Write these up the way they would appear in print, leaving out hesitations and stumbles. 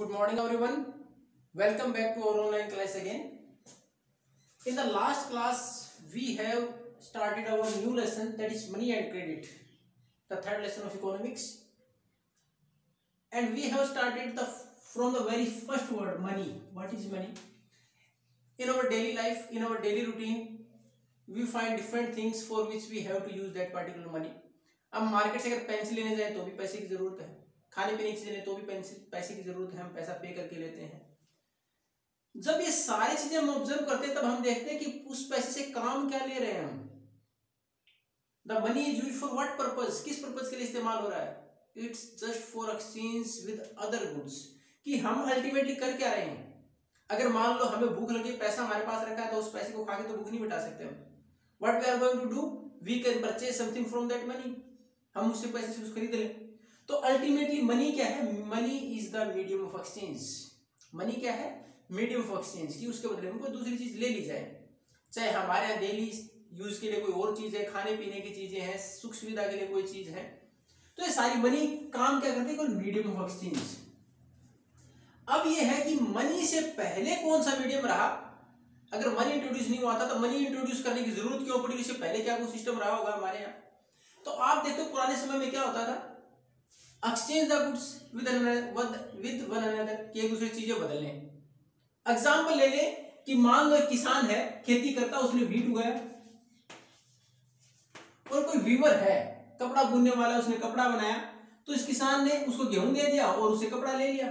Good morning everyone. Welcome back to our online class again. In the last class we have started our new lesson, that is money and credit, the third lesson of economics, and we have started from the very first word, money. What is money? In our daily life, in our daily routine, we find different things for which we have to use that particular money. अब market से अगर pencil लेने जाए तो भी पैसे की जरूरत है, खाने पीने की चीजें लें तो भी पैसे की जरूरत है, हम पैसा पे करके लेते हैं। जब ये सारी चीजें हम ऑब्जर्व करते हैं तब हम देखते हैं कि उस पैसे से काम क्या ले रहे हैं हम। The money is used for what purpose, किस पर्पस के लिए इस्तेमाल हो रहा है? It's just for exchange with other goods, कि हम अल्टीमेटली कर क्या रहे हैं। अगर मान लो हमें भूख लगी, पैसा हमारे पास रखा है, तो उस पैसे को खा के तो भूख नहीं मिटा सकते हम। What we are going to do, we can purchase something from that money, हम उससे पैसे से कुछ खरीद लें। तो अल्टीमेटली मनी क्या है? Money is the medium of exchange. Money क्या है? मीडियम ऑफ एक्सचेंज, की उसके बदले में कोई दूसरी चीज ले ली जाए, चाहे हमारे यहाँ डेली यूज के लिए कोई और चीज है, खाने पीने की चीजें हैं, सुख सुविधा के लिए कोई चीज है, तो ये सारी मनी काम क्या करती है? कोई मीडियम ऑफ एक्सचेंज। अब ये है कि मनी से पहले कौन सा मीडियम रहा? अगर मनी इंट्रोड्यूस नहीं हुआ था तो मनी इंट्रोड्यूस करने की जरूरत क्यों पड़ी? इससे पहले क्या कोई सिस्टम रहा होगा हमारे यहाँ? तो आप देखो पुराने समय में क्या होता था, exchange the goods with one another, कि एक दूसरे चीजें बदल लें। एग्जाम्पल ले ले कि मान लो एक किसान है, खेती करता, उसने वीट उगाया, और कोई वीवर है, कपड़ा बुनने वाला, उसने कपड़ा बनाया, तो इस किसान ने उसको गेहूं दे दिया और उससे कपड़ा ले लिया।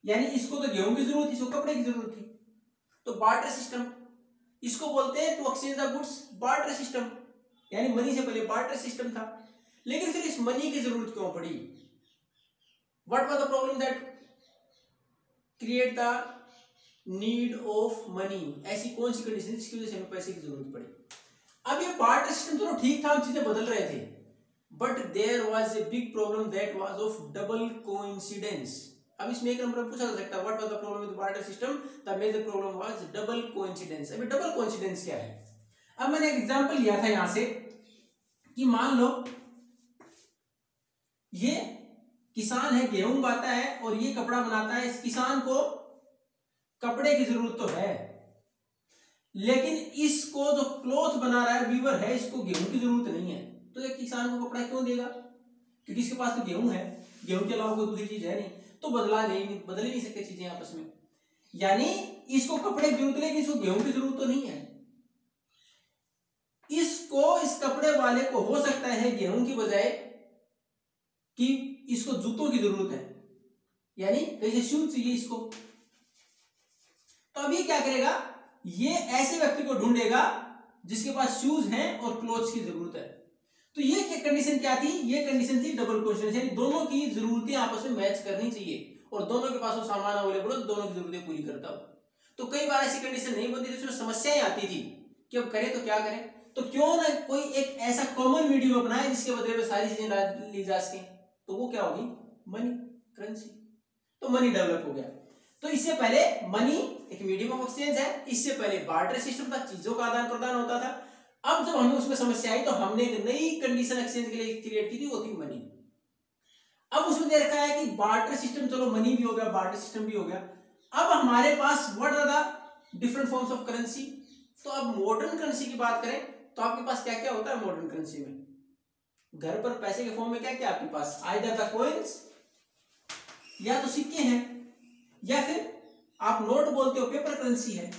यानी इसको तो गेहूं की जरूरत थी, इसको कपड़े की जरूरत थी, तो बार्टर सिस्टम, इसको बोलते हैं to exchange the goods, barter system. यानी मनी से पहले बार्टर सिस्टम था, लेकिन फिर इस मनी की जरूरत क्यों पड़ी? What was the problem that create the need of money? ऐसी कौन सी कंडीशन जिसकी वजह से हमें पैसे की जरूरत पड़ी? अब ये बार्टर सिस्टम तो ठीक था, हम चीजें बदल रहे थे, but there was a big problem that was of double coincidence. अब इसमें एक नंबर पूछा जा सकता है, what was the problem with barter system? The major problem was double coincidence. अभी डबल कोइंसिडेंस क्या है? अब मैंने एक एग्जांपल लिया था यहां से कि मान लो ये किसान है, गेहूं उगाता है और ये कपड़ा बनाता है। इस किसान को कपड़े की जरूरत तो है, लेकिन इसको जो क्लॉथ बना रहा है, वीवर है, इसको गेहूं की जरूरत नहीं है, तो ये किसान को कपड़ा क्यों देगा? क्योंकि इसके पास तो गेहूं है, गेहूं के अलावा कोई दूसरी चीज है नहीं, तो बदल ही नहीं सकते चीजें आपस में। यानी इसको कपड़े की जरूरत है, लेकिन इसको गेहूं की जरूरत तो नहीं है। इसको, इस कपड़े वाले को हो सकता है गेहूं की बजाय कि इसको जूतों की जरूरत है, यानी कहीं से शूज चाहिए इसको। तो अब ये क्या करेगा? ये ऐसे व्यक्ति को ढूंढेगा जिसके पास शूज हैं और क्लोथ्स की जरूरत है। तो ये क्या कंडीशन क्या थी? ये कंडीशन थी डबल कोइंसिडेंस, यानी दोनों की जरूरतें आपस में मैच करनी चाहिए और दोनों के पास वो सामान अवेलेबल हो, दोनों की जरूरतें पूरी करता हो। तो कई बार ऐसी कंडीशन नहीं बनती थी, उसमें समस्याएं आती थी कि अब करें तो क्या करें। तो क्यों ना कोई एक ऐसा कॉमन मीडियम अपनाए जिसके बदले में सारी चीजें ली जा सके, तो वो क्या होगी? Money, currency. तो मनी डेवलप हो गया। तो इससे पहले मनी एक मीडियम ऑफ एक्सचेंज है, इससे पहले बार्टर सिस्टम था, चीजों का आदान प्रदान होता था। अब जब हमें उसमें समस्या आई तो हमने एक नई कंडीशन एक्सचेंज के लिए क्रिएट की थी, वो थी मनी। अब उसमें दे रखा है कि बार्टर सिस्टम, चलो मनी भी हो गया, बार्टर सिस्टम भी हो गया। अब हमारे पास what are the different forms of currency? तो अब मॉडर्न करेंसी की बात करें तो आपके पास क्या क्या होता है मॉडर्न करेंसी में? घर पर पैसे के फॉर्म में क्या क्या आपके पास? आइदर द कॉइन्स, या तो सिक्के हैं, या फिर आप नोट बोलते हो, पेपर करेंसी है।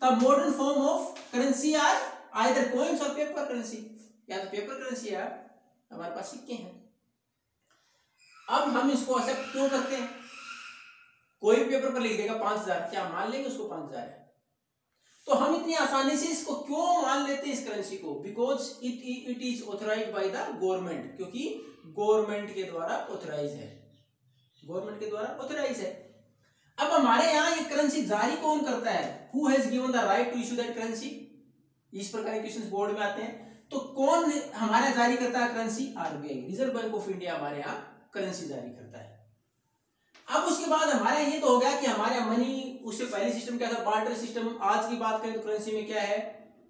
The modern form of currency are either coins और पेपर करेंसी, या तो पेपर करेंसी है, हमारे पास सिक्के हैं। अब हम इसको एक्सेप्ट क्यों करते हैं? कोई पेपर पर लिख देगा 5000, क्या मान लेंगे उसको 5000 है? तो हम इतनी आसानी से इसको क्यों मान लेते हैं इस करेंसी को? Because it is authorised by the government, क्योंकि गवर्नमेंट के द्वारा ऑथराइज है, गवर्नमेंट के द्वारा ऑथराइज है। अब हमारे यहाँ ये करेंसी जारी कौन करता है? Who has given the right to issue that currency? इस प्रकार के क्वेश्चंस बोर्ड में आते हैं। तो कौन हमारे यहाँ जारी करता है currency? RBI, reserve bank of India हमारे यहाँ करेंसी जारी करता है। अब उसके बाद हमारे ये तो हो गया कि हमारे मनी, उससे पहले सिस्टम क्या था? Barter system. आज की बात करें तो करेंसी में क्या है?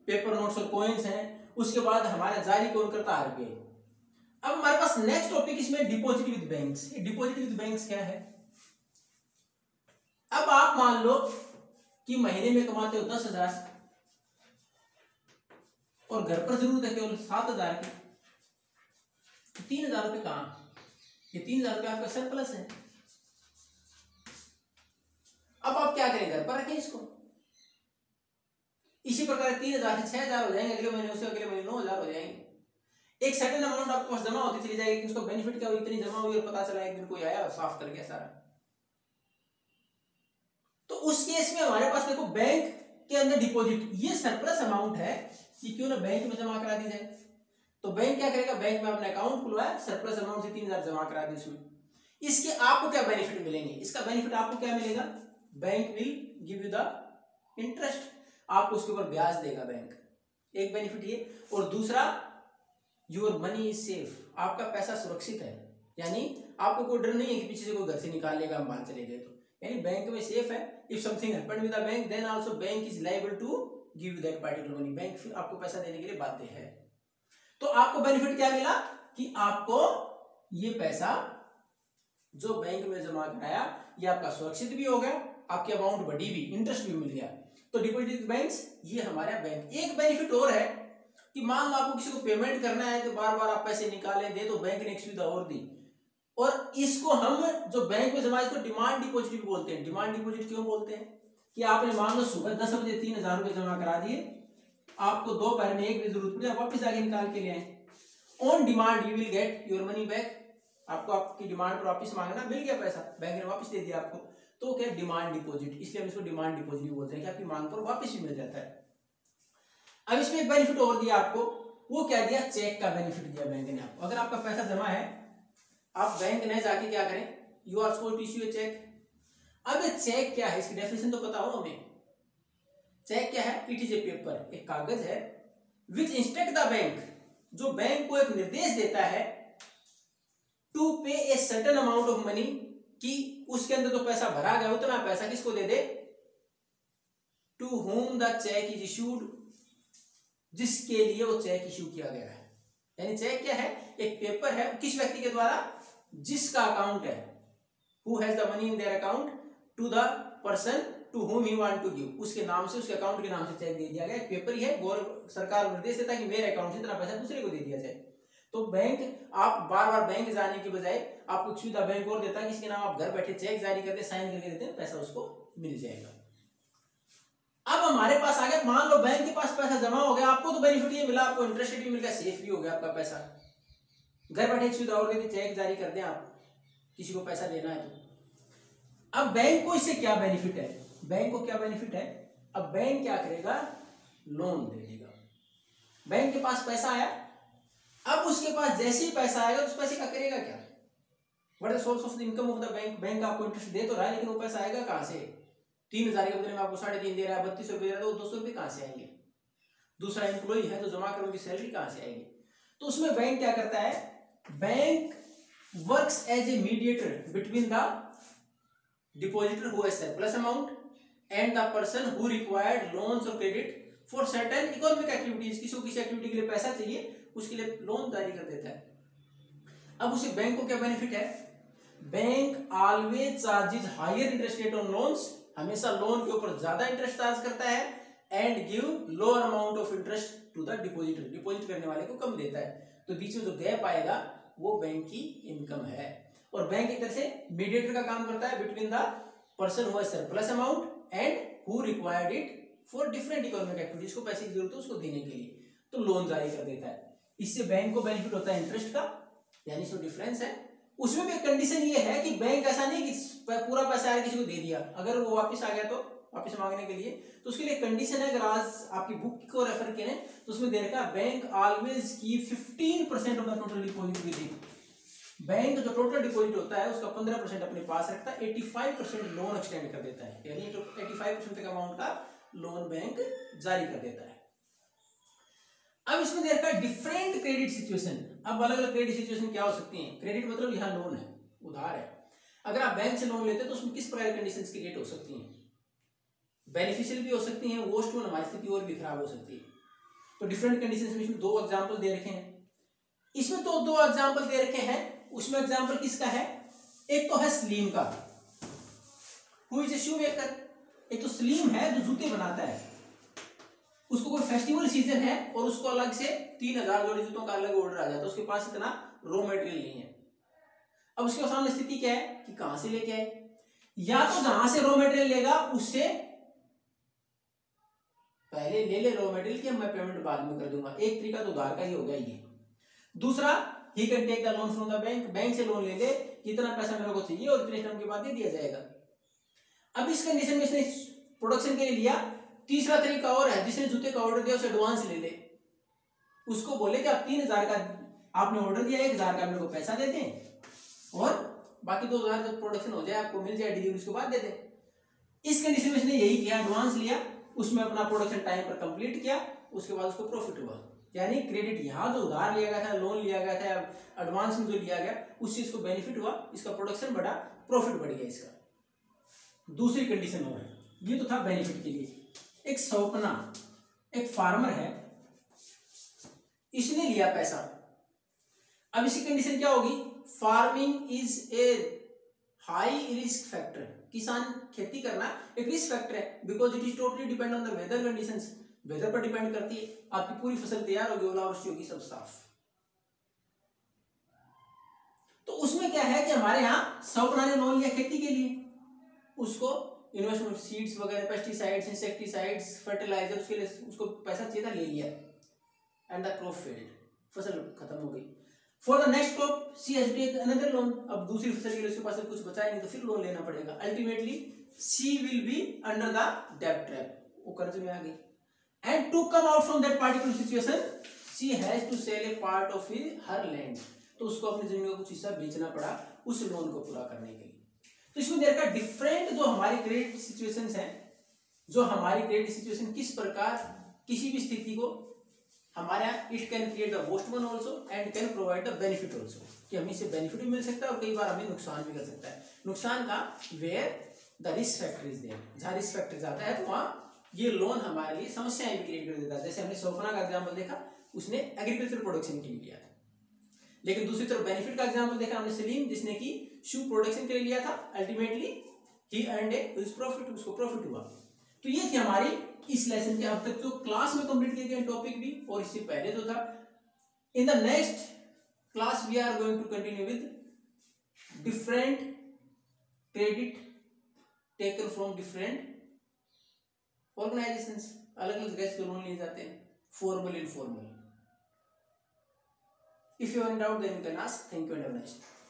पेपर नोट्स और कॉइन्स हैं। उसके बाद हमारा जारी कौन करता है? आरबीआई। अब हमारे पास नेक्स्ट टॉपिक इसमें deposit with banks. Deposit with banks क्या है? अब आप मान लो कि महीने में कमाते हो 10,000 और घर पर जरूरत है केवल 7,000 की, 3,000 रुपये कहाँ, ये 3,000 रुपये आपका सरप्लस है। अब आप क्या करें, घर पर रखें इसको। इसी प्रकार 3,000 से 6,000 हो जाएंगे अगले महीने, उससे अगले महीने 9,000 हो जाएंगे। एक सर्टेन अमाउंट आपके पास जमा होती चली जाएगी, उसको बेनिफिट क्या हुई, इतनी जमा हुई और पता चला एक दिन कोई आया और साफ कर गया सारा। तो उस केस में हमारे पास देखो बैंक के अंदर डिपॉजिट, ये सरप्लस अमाउंट है, ये क्यों ना बैंक में जमा करा दी जाए। तो बैंक क्या करेगा, बैंक में अपना अकाउंट खुलवाया, सरप्लस अमाउंट से 3,000 जमा करा दी उसमें। इसके आपको क्या बेनिफिट मिलेंगे, इसका बेनिफिट आपको क्या मिलेगा, bank will give you the interest, आपको उसके ऊपर ब्याज देगा बैंक, एक बेनिफिट ये। और दूसरा, योर मनी इज सेफ, आपका पैसा सुरक्षित है, यानी आपको कोई डर नहीं है कि पीछे से कोई घर से निकाल लेगा हम बाहर चले गए तो, यानी बैंक में सेफ है। If something happened with the bank then also bank is liable to give you that particular money, bank फिर आपको पैसा देने के लिए बाध्य है। तो आपको बेनिफिट क्या मिला कि आपको ये पैसा जो बैंक में जमा कराया ये आपका सुरक्षित भी हो गया, आपकी अमाउंट बढ़ी भी, इंटरेस्ट भी मिल गया। तो डिपॉजिट बैंक्स ये हमारा बैंक। एक बेनिफिट और है कि मान लो आपको किसी को पेमेंट करना है तो बार बार आप पैसे निकालें दे, तो बैंक ने एक सुविधा और दी, और इसको हम जो बैंक में जमा इसको डिमांड डिपॉजिट भी बोलते हैं। डिमांड डिपॉजिट क्यों बोलते हैं कि आपने मान लो सुबह 10 बजे 3,000 रुपये जमा करा दिए, आपको दोपहर में 1 बजे जरूरत पड़ी, आप वापस आगे निकाल के ले आए, on demand you will get your money back, आपको आपकी डिमांड पर वापस मांगना, मिल गया पैसा, बैंक ने वापस दे दिया आपको, तो क्या डिमांड डिपॉजिट, इसलिए हम इसको डिमांड डिपॉजिट भी बोलते हैं कि आपकी मांग पर वापस भी मिल जाता है। अब इसमें एक बेनिफिट और दिया आपको, वो क्या दिया, चेक का बेनिफिट दिया बैंक ने आपको। अगर आपका पैसा जमा है, आप बैंक ने जाके क्या करें, you are supposed to issue a cheque. अब ये चेक क्या है, इसकी डेफिनेशन तो पता हो हमें। चेक क्या है, इट इज ए पेपर, एक कागज है, विच इंस्ट्रक्ट द बैंक, जो बैंक को एक निर्देश देता है टू पे a certain amount of money, कि उसके अंदर जो पैसा भरा गया उतना पैसा किसको दे दे, to whom the cheque is issued, जिसके लिए वो चेक इश्यू किया गया है। यानी चेक क्या है, एक पेपर है, किस व्यक्ति के द्वारा, जिसका अकाउंट है, who has the money in their account, to the person to whom he want to give, उसके नाम से, उसके अकाउंट के नाम से चेक दे दिया गया। पेपर ही है, सरकार निर्देश देता है कि मेरे अकाउंट से इतना पैसा दूसरे को दे दिया जाए। तो बैंक, आप बार बार बैंक जाने की बजाय आपको सुविधा बैंक और देता है कि इसके नाम आप घर बैठे चेक जारी करते, साइन करके देते हैं, पैसा उसको मिल जाएगा। अब हमारे पास आ गया, मान लो बैंक के पास पैसा जमा हो गया, आपको तो बेनिफिट ये मिला, आपको इंटरेस्ट भी मिल गया, सेफ भी हो गया आपका पैसा, घर बैठे एक सुविधा और देती, चेक जारी कर दें आप, किसी को पैसा देना है तो। अब बैंक को इससे क्या बेनिफिट है, बैंक को क्या बेनिफिट है, अब बैंक क्या करेगा, लोन दे देगा। बैंक के पास पैसा आया, अब उसके पास जैसे ही पैसा आएगा उस पैसे का करेगा क्या, what is the source of the income of the bank, bank आपको इंटरेस्ट दे तो रहा है, लेकिन वो पैसा आएगा कहां से, 3,000 के बदले में आपको 3.5 दे रहा है, 32 रुपये दे रहा है, तो 200 रुपये कहां से आएंगे, दूसरा एम्प्लॉय है तो जमा करोगे, सैलरी कहां से आएगी। तो उसमें बैंक क्या करता है, bank works as a mediator between the depositor who has surplus amount and the person who required loans और credit for certain economic activities, किसी को किसी एक्टिविटी के लिए पैसा चाहिए, उसके लिए लोन जारी कर देता है। अब उसे बैंक को क्या बेनिफिट है, bank always charges higher interest rate on loans, हमेशा लोन के ऊपर ज्यादा इंटरेस्ट चार्ज करता है, and give lower amount of interest to the depositor, deposit करने वाले को कम देता है। तो बीच में जो गैप आएगा वो बैंक की इनकम है, और बैंक एक तरह से मीडिएटर का काम करता है between the person who has surplus amount and who required it for different economic activities, को पैसे की जरूरत है उसको देने के लिए, तो लोन जारी कर देता है। इससे बैंक को बेनिफिट होता है इंटरेस्ट का, यानी जो डिफरेंस है। उसमें भी कंडीशन ये है कि बैंक ऐसा नहीं कि पूरा पैसा आया किसी को दे दिया, अगर वो वापस आ गया तो वापस मांगने के लिए, तो उसके लिए कंडीशन है, अगर आज आपकी बुक को रेफर करें तो उसमें दे रखा है bank always keep 15% of the total deposit with it, bank जो टोटल डिपॉजिट होता है उसका 15% अपने पास रखता है, 85% लोन एक्सटेंड कर देता है, यानी 85% तक अमाउंट का लोन बैंक जारी कर देता है। अब इसमें देखा डिफरेंट क्रेडिट सिचुएशन, अब अलग अलग क्रेडिट सिचुएशन क्या हो सकती हैं। क्रेडिट मतलब यहाँ लोन है, उधार है, अगर आप बैंक से लोन लेते हैं तो उसमें किस प्रकार की कंडीशंस क्रिएट हो सकती हैं, बेनिफिशियल भी हो सकती हैं, वर्स्ट वन हमारी स्थिति और भी खराब हो सकती है। तो डिफरेंट कंडीशंस में इसमें 2 एग्जांपल दे रखे हैं, इसमें तो 2 एग्जांपल दे रखे हैं, उसमें एग्जांपल किसका है, एक तो है सलीम का, who is a shoe maker, एक तो सलीम है जो जूते बनाता है, उसको कोई फेस्टिवल सीजन है और उसको अलग से 3000 जोड़ी जूतों का अलग ऑर्डर आ जाता है, उसके पास इतना रॉ मटेरियल नहीं है। अब उसके सामने स्थिति क्या है कि कहां से लेके आए, या तो जहां से रॉ मटेरियल लेगा उससे पहले ले ले रॉ मटेरियल कि मैं पेमेंट बाद में कर दूंगा, एक तरीका तो उधार का ही हो गया ये। दूसरा, he can take the loan from the bank, bank से लोन ले ले, इतना पैसा मेरे को चाहिए और इतने टाइम के बाद दे दिया जाएगा। अब इस कंडीशन में इसने प्रोडक्शन के लिए लिया। तीसरा तरीका और है, जिसने जूते का ऑर्डर दिया उसे एडवांस ले ले, उसको बोले कि आप 3000 का आपने ऑर्डर दिया, 1000 का मेरे को पैसा दे दें और बाकी 2000 जब प्रोडक्शन हो जाए आपको मिल जाए डिलीवरी, उसके बाद दे दें। इस कंडीशन में इसने यही किया, एडवांस लिया, उसमें अपना प्रोडक्शन टाइम पर कंप्लीट किया, उसके बाद उसको प्रॉफिट हुआ। यानी क्रेडिट यहाँ जो उधार लिया गया था, लोन लिया गया था, एडवांस में जो लिया गया उस चीज को बेनिफिट हुआ, इसका प्रोडक्शन बढ़ा, प्रॉफिट बढ़ गया इसका। दूसरी कंडीशन और है, ये तो था बेनिफिट के लिए। एक सौपना, एक फार्मर है, इसने लिया पैसा। अब इसकी कंडीशन क्या होगी, farming is a high risk factor, किसान खेती करना एक रिस्क फैक्टर है, because it is totally depend on the weather conditions, weather पर डिपेंड करती है। आपकी पूरी फसल तैयार होगी, ओलावृष्टि होगी, सब साफ। तो उसमें क्या है कि हमारे यहाँ सौपना ने लोन लिया खेती के लिए, उसको इन्वेस्टमेंट सीड्स वगैरह, पेस्टिसाइड्स, इंसेक्टिसाइड्स, फर्टिलाइजर, उसके लिए उसको पैसा चाहिए था, ले लिया, एंड द क्रॉप फेल्ड, फसल खत्म हो गई। For the next crop she has to take another loan, अब दूसरी फसल के लिए उसके पास कुछ बचा ही नहीं तो फिर लोन लेना पड़ेगा। Ultimately she will be under the डेब्ट ट्रैप, वो कर्ज में आ गई। And to come out from that particular situation she has to sell a part of her land, तो उसको अपनी जमीन का कुछ हिस्सा बेचना पड़ा उस लोन को पूरा करने के लिए। तो इसमें देखा डिफरेंट जो हमारी क्रेडिट सिचुएशंस हैं, जो हमारी क्रेडिट सिचुएशन किस प्रकार किसी भी स्थिति को हमारे यहाँ it can create the worst one also and can provide the benefit also, कि हमें इससे बेनिफिट भी मिल सकता है और कई बार हमें नुकसान भी कर सकता है। नुकसान का where the risk factor is there, जहाँ रिस्क फैक्टर जाता है तो वहाँ ये लोन हमारे लिए समस्याएं भी क्रिएट कर देता है। जैसे हमने सौपना का एग्जाम्पल देखा, उसने एग्रीकल्चर प्रोडक्शन के लिए लिया था, लेकिन दूसरी तरफ बेनिफिट का एग्जांपल देखा हमने सलीम, जिसने की शू प्रोडक्शन के लिए लिया था, ultimately he earned A profit, उसको प्रॉफिट हुआ। तो ये थी हमारी इस लेसन के अब तक जो क्लास में कंप्लीट किए गए टॉपिक भी, और इससे पहले जो था। In the next class we are going to continue with different credit taken from different organisations, अलग अलग जगह से लोन लिए जाते हैं, formal, informal. If you are in doubt, then you can ask. Thank you and have a nice day.